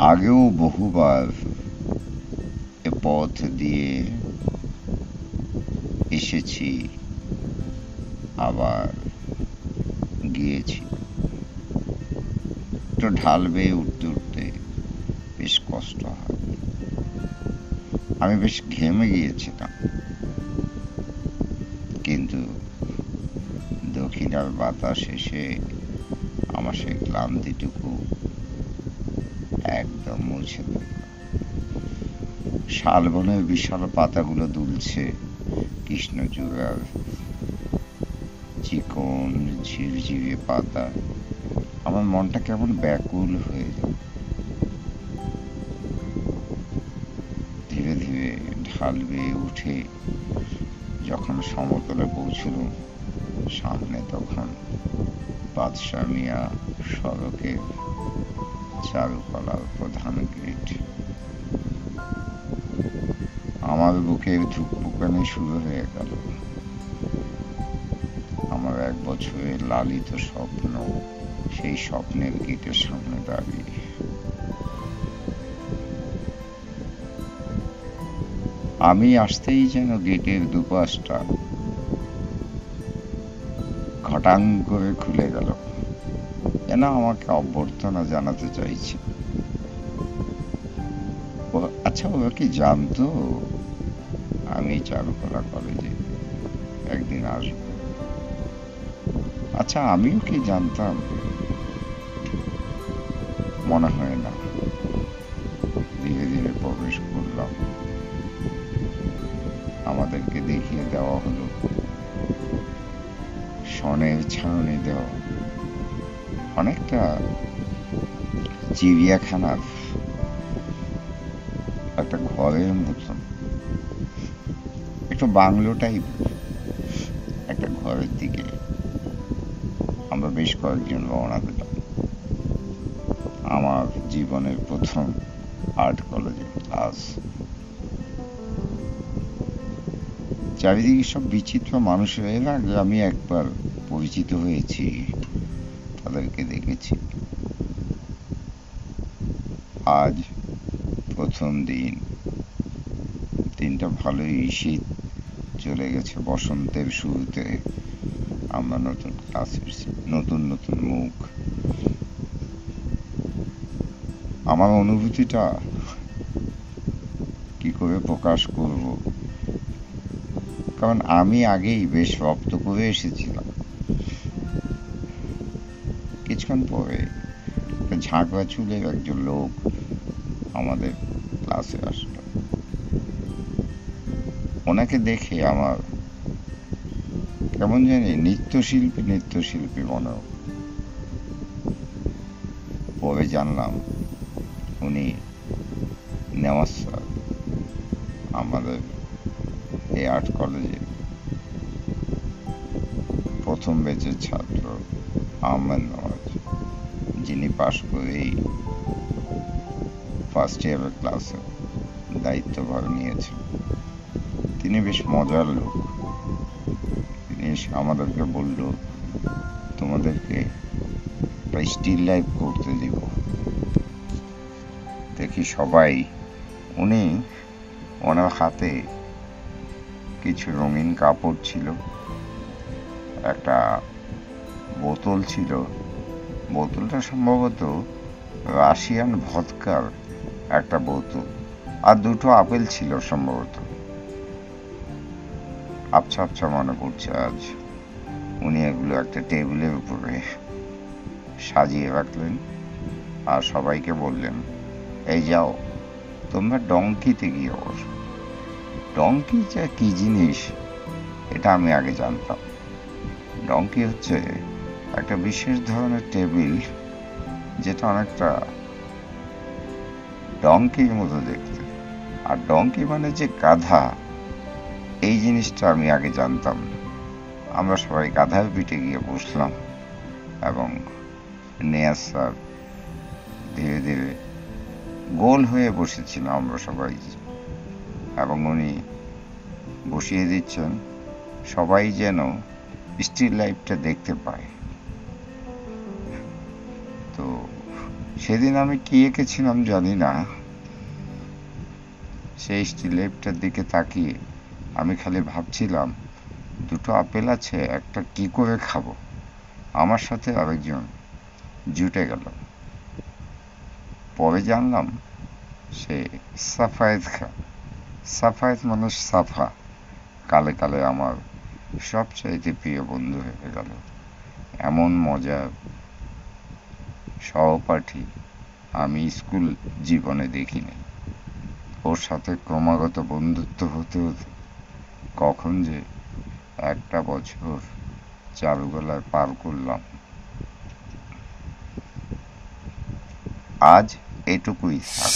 আগেও বহুবার এ পথ দিয়ে এসেছি, আবার গিয়েছি। একটু ঢাল বেয়ে উঠতে উঠতে বেশ কষ্ট হয়। আমি বেশ ঘেমে গিয়েছিলাম, কিন্তু দক্ষিণার বাতাস এসে আমার সেই ক্লান্তিটুকু একদম মুছে দিল। শালবনের বিশাল পাতাগুলো দুলছে কৃষ্ণচূড়ার চিকন ঝিরঝিরে পাতা। আমার মনটা কেমন ব্যাকুল হয়ে যায়। ধীরে ধীরে ঢাল বেয়ে উঠে যখন সমতলে পৌঁছলুম, সামনে তখন বাদশাহ মিয়া সড়কের চারুকলার প্রধান গেট। আমার বুকের ধুকপুকানি শুরু হয়ে গেল। আমার 1 বছরের লালিত স্বপ্ন সেই স্বপ্নের গেটের সামনে দাঁড়িয়ে। আমি আসতেই যেন গেটের দুপাশটা ঘটাং করে খুলে গেল, যেন আমাকে অভ্যর্থনা জানাতে চাইছে। আচ্ছা, ওরা কি জানতো আমি চারুকলা কলেজে একদিন আসবো? আচ্ছা, আমিও কি জানতাম? মনে হয় না। ধীরে ধীরে প্রবেশ করলাম। আমাদেরকে দেখিয়ে দেওয়া হলো সনের ছাউনি দেওয়া অনেকটা চিড়িয়াখানার একটা ঘরের মতন, একটু বাংলো টাইপ একটা ঘরের দিকে আমরা বেশ কয়েকজন রওনা দিলাম। আমার জীবনের প্রথম আর্ট কলেজে ক্লাস। চারিদিকে সব বিচিত্র মানুষের। এর আগে আমি একবার পরিচিত হয়েছি, তাদেরকে দেখেছি। আজ প্রথম দিন। দিনটা ভালোই, শীত চলে গেছে। বসন্তের শুরুতে আমরা নতুন ক্লাস এসেছি, নতুন নতুন মুখ। আমার অনুভূতিটা কি করে প্রকাশ করব, কারণ আমি আগেই বেশ রপ্ত করে এসেছিলাম। কিছুক্ষণ পরে ঝাঁকড়া চুলের একজন লোক আমাদের ক্লাসে আসলো। ওনাকে দেখে আমার কেমন জানি নৃত্যশিল্পী মনে হলো। পরে জানলাম উনি নেওয়াজ স্যার, আমাদের এই আর্ট কলেজে প্রথম ব্যাচের ছাত্র আহমেদ নওয়াজ, যিনি পাশ করেই ফার্স্ট ইয়ারের ক্লাসে দায়িত্বভার নিয়েছেন। তিনি বেশ মজার লোক। তিনি আমাদেরকে বলল, তোমাদেরকে স্টিল লাইফ করতে দিব। দেখি সবাই, উনি ওনার হাতে কিছু রঙিন কাপড় ছিল, একটা বোতল ছিল। বোতলটা সম্ভবত রাশিয়ান ভদকার একটা বোতল, আর 2টো আপেল ছিল সম্ভবত। আবছা আবছা মনে পড়ছে আজ। উনি এগুলো একটা টেবিলের উপরে সাজিয়ে রাখলেন আর সবাইকে বললেন, এই যাও, তোমরা ডঙ্কিতে গিয়ে বসো। ডঙ্কি যে কি জিনিস এটা আমি আগে জানতাম। ডঙ্কি হচ্ছে একটা বিশেষ ধরনের টেবিল, যেটা অনেকটা ডঙ্কির মতো দেখতে। আর ডঙ্কি মানে যে গাধা, এই জিনিসটা আমি আগে জানতাম না। আমরা সবাই গাধার পিঠে গিয়ে বসলাম এবং নেয়াজ স্যার ধীরে ধীরে গোল হয়ে বসেছিলাম আমরা সবাই, এবং উনি বসিয়ে দিচ্ছেন সবাই যেন স্টিল লাইফটা দেখতে পায়। তো সেদিন আমি কি এঁকেছিলাম জানি না, সেই স্টিলেপটার দিকে তাকিয়ে আমি খালি ভাবছিলাম, দুটো আপেল আছে, একটা কি করে খাবো। আমার সাথে আরেকজন জুটে গেল। পরে জানলাম সে সাফায়েত খান। সাফায়েত মানে সাফা। কালে কালে আমার সবচাইতে প্রিয় বন্ধু হয়ে গেল। এমন মজার সহপাঠী আমি স্কুল জীবনে দেখিনি। ওর সাথে ক্রমাগত বন্ধুত্ব হতে হতে কখন যে একটা বছর চারুকলায় পার করলাম। আজ এটুকুই থাক।